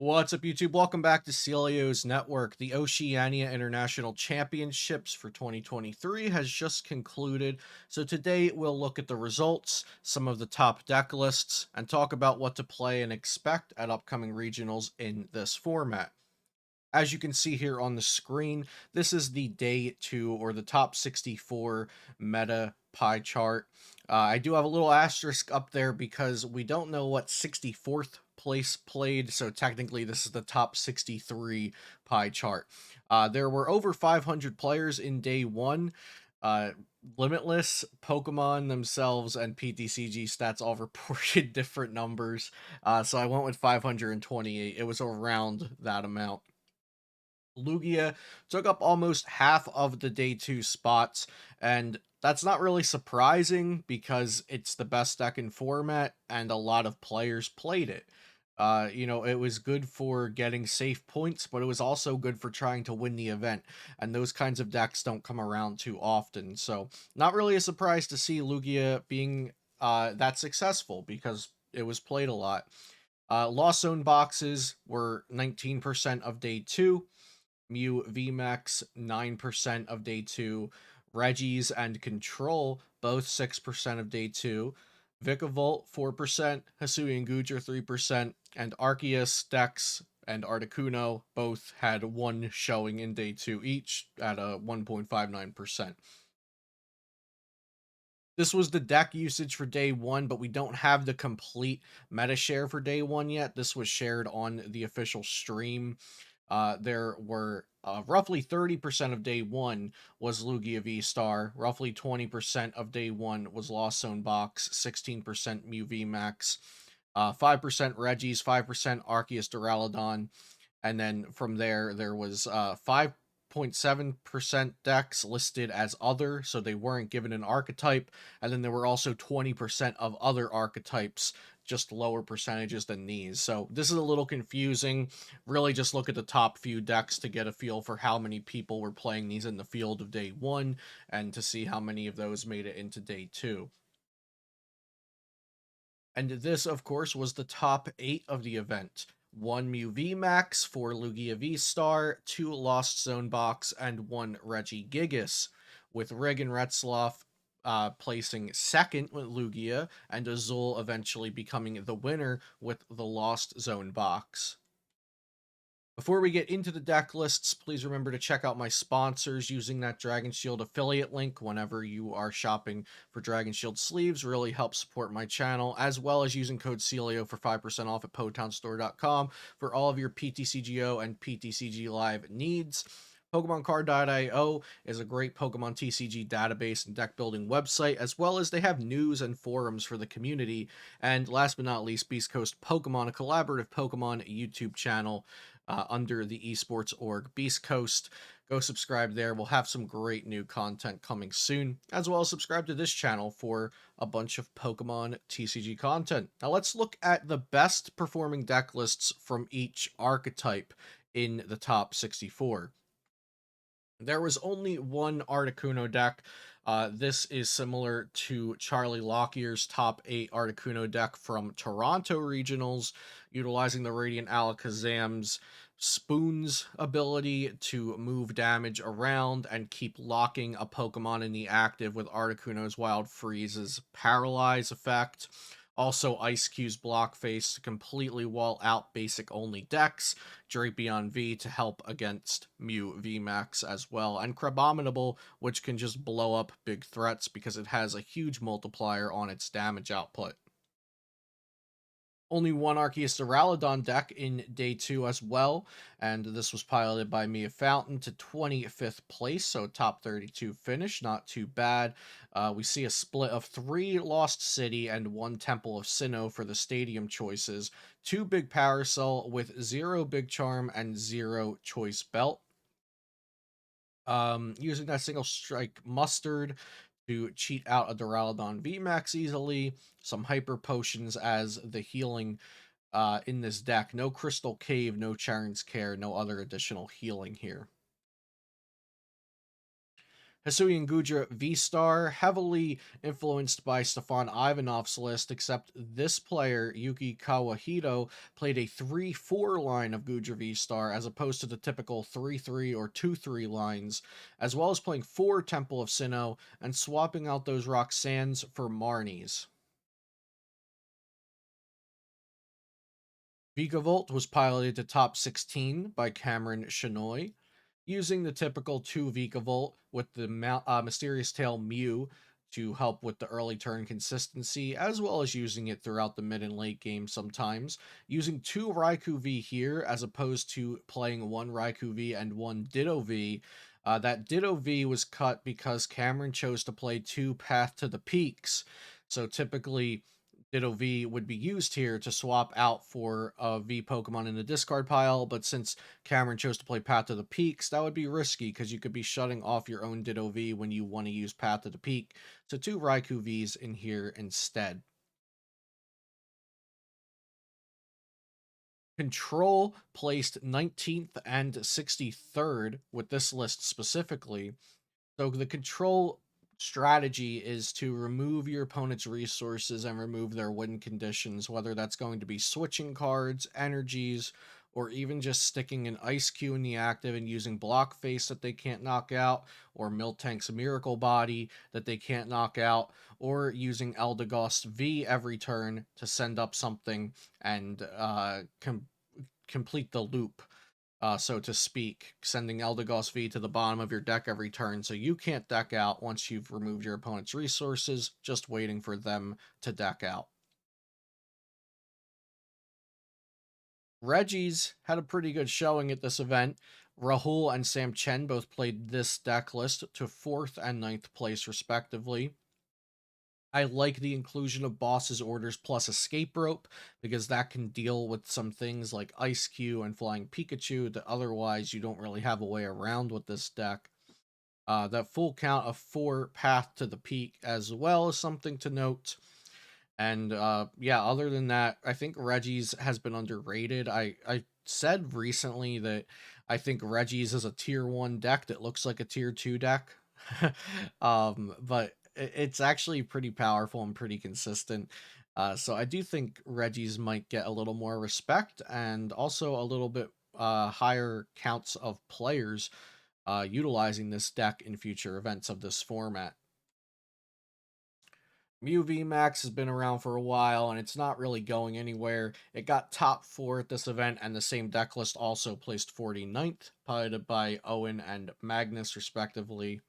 What's up, YouTube? Welcome back to Celio's Network. The Oceania International Championships for 2023 has just concluded, so today we'll look at the results, some of the top deck lists, and talk about what to play and expect at upcoming regionals in this format. As you can see here on the screen, this is the day 2 or the top 64 meta pie chart. I do have a little asterisk up there because we don't know what 64th place played, so technically this is the top 63 pie chart. There were over 500 players in day 1. Uh, Limitless, Pokemon themselves, and PTCG stats all reported different numbers, so I went with 528. It was around that amount. Lugia took up almost half of the day 2 spots, and that's not really surprising because it's the best deck in format and a lot of players played it. It was good for getting safe points, but it was also good for trying to win the event, and those kinds of decks don't come around too often. So, not really a surprise to see Lugia being that successful because it was played a lot. Lost Zone boxes were 19% of day 2. Mew VMAX 9% of day 2, Regis and Control both 6% of day 2, Vikavolt 4%, Hisui and Gujar 3%, and Arceus, Dex, and Articuno both had one showing in day 2 each at a 1.59%. This was the deck usage for day 1, but we don't have the complete meta share for day 1 yet. This was shared on the official stream. There were roughly 30% of day 1 was Lugia VSTAR, roughly 20% of day 1 was Lost Zone Box, 16% Mew VMAX, 5% Regis, 5% Arceus Duraludon, and then from there was 5.7% decks listed as other, so they weren't given an archetype, and then there were also 20% of other archetypes, just lower percentages than these. So this is a little confusing. Really just look at the top few decks to get a feel for how many people were playing these in the field of day 1 and to see how many of those made it into day 2. And this, of course, was the top 8 of the event. 1 Mew VMAX, 4 Lugia V-Star, 2 Lost Zone Box, and 1 Regigigas, with Rig and Retzloff placing second with Lugia, and Azul eventually becoming the winner with the Lost Zone Box. Before we get into the deck lists, please remember to check out my sponsors using that Dragon Shield affiliate link whenever you are shopping for Dragon Shield sleeves. Really helps support my channel, as well as using code CELIO for 5% off at PotownStore.com for all of your PTCGO and PTCG Live needs. PokemonCard.io is a great Pokemon TCG database and deck building website, as well as they have news and forums for the community. And last but not least, Beast Coast Pokemon, a collaborative Pokemon YouTube channel under the esports org Beast Coast. Go subscribe there. We'll have some great new content coming soon, as well as subscribe to this channel for a bunch of Pokemon TCG content. Now let's look at the best performing deck lists from each archetype in the top 64. There was only one Articuno deck. This is similar to Charlie Lockyer's top 8 Articuno deck from Toronto Regionals, utilizing the Radiant Alakazam's Spoon's ability to move damage around and keep locking a Pokemon in the active with Articuno's Wild Freeze's Paralyze effect. Also, Ice Cube's Block Face to completely wall out basic only decks, Drapion V to help against Mew VMAX as well, and Crabominable, which can just blow up big threats because it has a huge multiplier on its damage output. Only one Arceus Duraludon deck in day 2 as well, and this was piloted by Mia Fountain to 25th place, so top 32 finish, not too bad. We see a split of 3 Lost City and 1 Temple of Sinnoh for the stadium choices, 2 Big Power Cell with 0 Big Charm and 0 Choice Belt. Using that single strike mustard to cheat out a Duraludon VMAX easily, some hyper potions as the healing in this deck. No Crystal Cave, no Charon's Care, no other additional healing here. Hisuian Gudra VSTAR, heavily influenced by Stefan Ivanov's list, except this player, Yuki Kawahito, played a 3-4 line of Gudra VSTAR as opposed to the typical 3-3 or 2-3 lines, as well as playing 4 Temple of Sinnoh and swapping out those Roxannes for Marnies. Vikavolt was piloted to top 16 by Cameron Shinoy, using the typical 2 Vikavolt with the Mysterious Tail Mew to help with the early turn consistency, as well as using it throughout the mid and late game sometimes. Using 2 Raikou V here, as opposed to playing 1 Raikou V and 1 Ditto V. That Ditto V was cut because Cameron chose to play 2 Path to the Peaks. So typically, Ditto V would be used here to swap out for a V Pokemon in the discard pile, but since Cameron chose to play Path to the Peaks, that would be risky because you could be shutting off your own Ditto V when you want to use Path to the Peak. So 2 Raikou Vs in here instead. Control placed 19th and 63rd with this list specifically. So the control strategy is to remove your opponent's resources and remove their win conditions, whether that's going to be switching cards, energies, or even just sticking an Ice Cube in the active and using Block Face that they can't knock out, or Miltank's Miracle Body that they can't knock out, or using Eldegoss V every turn to send up something and complete the loop, so to speak, sending Eldegoss V to the bottom of your deck every turn so you can't deck out once you've removed your opponent's resources, just waiting for them to deck out. Regis had a pretty good showing at this event. Rahul and Sam Chen both played this deck list to 4th and 9th place respectively. I like the inclusion of Boss's Orders plus Escape Rope, because that can deal with some things like Ice Cube and Flying Pikachu that otherwise you don't really have a way around with this deck. That full count of 4 Path to the Peak as well is something to note. And yeah, other than that, I think Regis has been underrated. I said recently that I think Regis is a tier 1 deck that looks like a tier 2 deck. But it's actually pretty powerful and pretty consistent. So I do think Regis might get a little more respect and also a little bit higher counts of players utilizing this deck in future events of this format. Mew VMAX has been around for a while and it's not really going anywhere. It got top 4 at this event, and the same deck list also placed 49th, piloted by Owen and Magnus, respectively.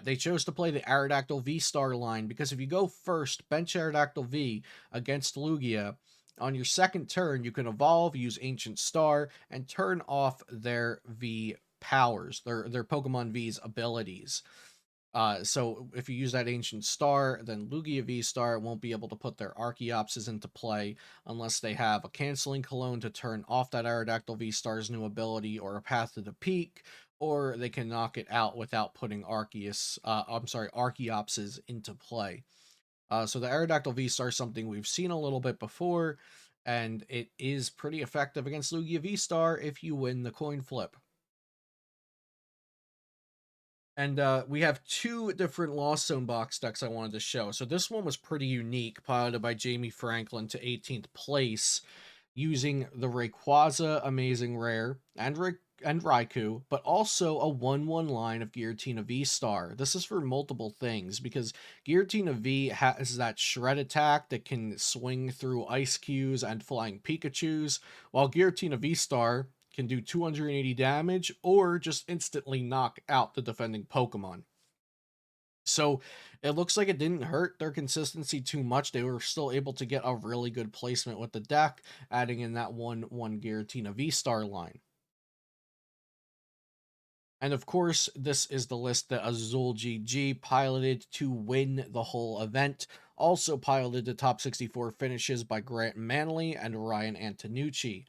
They chose to play the Aerodactyl V-Star line because if you go first, bench Aerodactyl V against Lugia, on your second turn, you can evolve, use Ancient Star, and turn off their V powers, their Pokemon V's abilities. So if you use that Ancient Star, then Lugia V-Star won't be able to put their Archeopses into play unless they have a Canceling Cologne to turn off that Aerodactyl V-Star's new ability, or a Path to the Peak, or they can knock it out without putting Archeopses into play. So the Aerodactyl V-Star is something we've seen a little bit before, and it is pretty effective against Lugia V-Star if you win the coin flip. And we have 2 different Lost Zone box decks I wanted to show. So this one was pretty unique, piloted by Jamie Franklin to 18th place, using the Rayquaza Amazing Rare and Raikou, but also a 1/1 line of Giratina V-Star. This is for multiple things, because Giratina V has that shred attack that can swing through Ice Cubes and Flying Pikachus, while Giratina V-Star can do 280 damage or just instantly knock out the defending Pokemon. So it looks like it didn't hurt their consistency too much. They were still able to get a really good placement with the deck, adding in that 1/1 Giratina V-Star line. And of course, this is the list that Azul GG piloted to win the whole event. Also piloted the top 64 finishes by Grant Manley and Ryan Antonucci,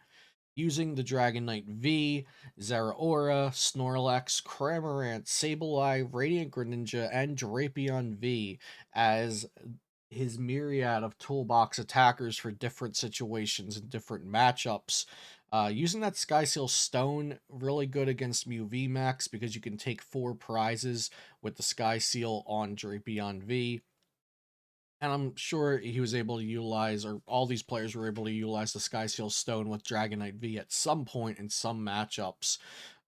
using the Dragonite V, Zeraora, Snorlax, Cramorant, Sableye, Radiant Greninja, and Drapion V as his myriad of toolbox attackers for different situations and different matchups. Using that Sky Seal Stone, really good against Mew VMAX because you can take 4 prizes with the Sky Seal on Drapion V. And I'm sure he was able to utilize, or all these players were able to utilize the Sky Seal Stone with Dragonite V at some point in some matchups.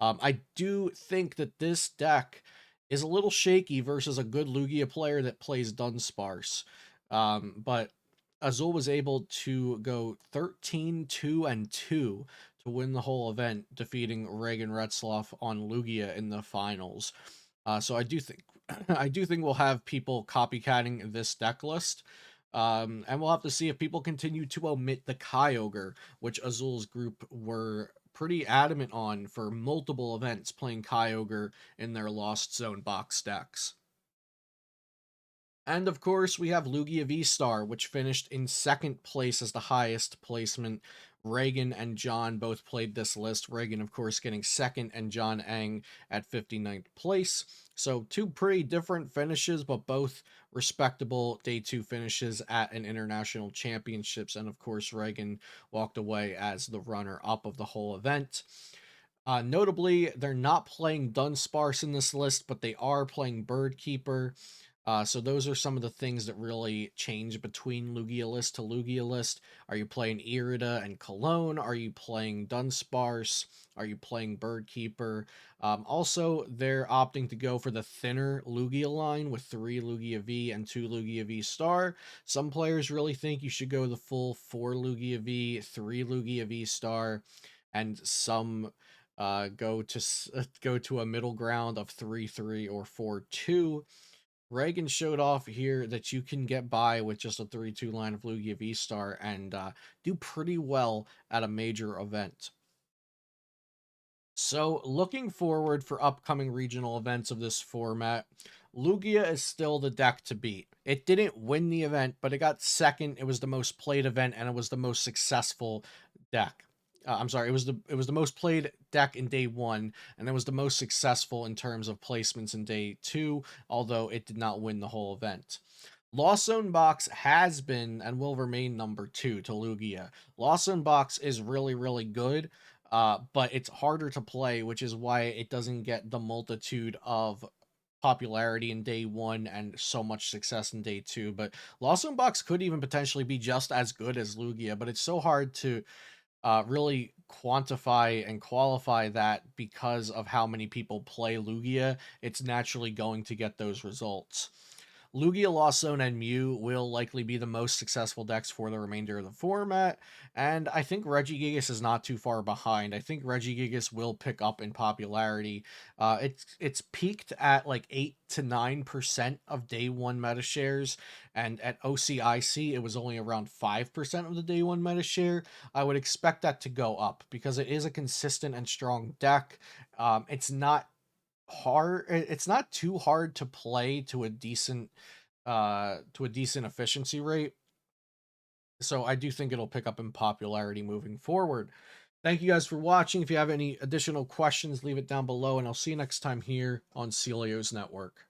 I do think that this deck is a little shaky versus a good Lugia player that plays Dunsparce. But Azul was able to go 13, 2, and 2 to win the whole event, defeating Reagan Retzloff on Lugia in the finals. So I do think I do think we'll have people copycatting this deck list. And we'll have to see if people continue to omit the Kyogre, which Azul's group were pretty adamant on for multiple events, playing Kyogre in their Lost Zone box decks. And of course, we have Lugia VSTAR, which finished in second place as the highest placement. Reagan and John both played this list. Reagan, of course, getting second, and John Ang at 59th place. So, two pretty different finishes, but both respectable day 2 finishes at an international championships. And of course, Reagan walked away as the runner up of the whole event. Notably, they're not playing Dunsparce in this list, but they are playing Birdkeeper. So those are some of the things that really change between Lugia list to Lugia list. Are you playing Irida and Cologne? Are you playing Dunsparce? Are you playing Birdkeeper? Also, they're opting to go for the thinner Lugia line with 3 Lugia V and 2 Lugia V Star. Some players really think you should go the full 4 Lugia V, 3 Lugia V Star, and some go to a middle ground of 3-3 or 4-2. Reagan showed off here that you can get by with just a 3-2 line of Lugia V-Star and do pretty well at a major event. So, looking forward for upcoming regional events of this format, Lugia is still the deck to beat. It didn't win the event, but it got second. It was the most played event, and it was the most successful deck. I'm sorry, it was the most played deck in day 1, and it was the most successful in terms of placements in day 2, although it did not win the whole event. Lost Zone Box has been and will remain number 2 to Lugia. Lost Zone Box is really, really good, but it's harder to play, which is why it doesn't get the multitude of popularity in day 1 and so much success in day 2. But Lost Zone Box could even potentially be just as good as Lugia, but it's so hard to really quantify and qualify that because of how many people play Lugia. It's naturally going to get those results. Lugia, Lost Zone, and Mew will likely be the most successful decks for the remainder of the format, and I think Regigigas is not too far behind. I think Regigigas will pick up in popularity. It's peaked at like 8 to 9% of day 1 meta shares, and at OCIC it was only around 5% of the day 1 meta share. I would expect that to go up because it is a consistent and strong deck. It's not too hard to play to a decent efficiency rate. So I do think it'll pick up in popularity moving forward. Thank you guys for watching. If you have any additional questions, leave it down below, and I'll see you next time here on Celio's Network.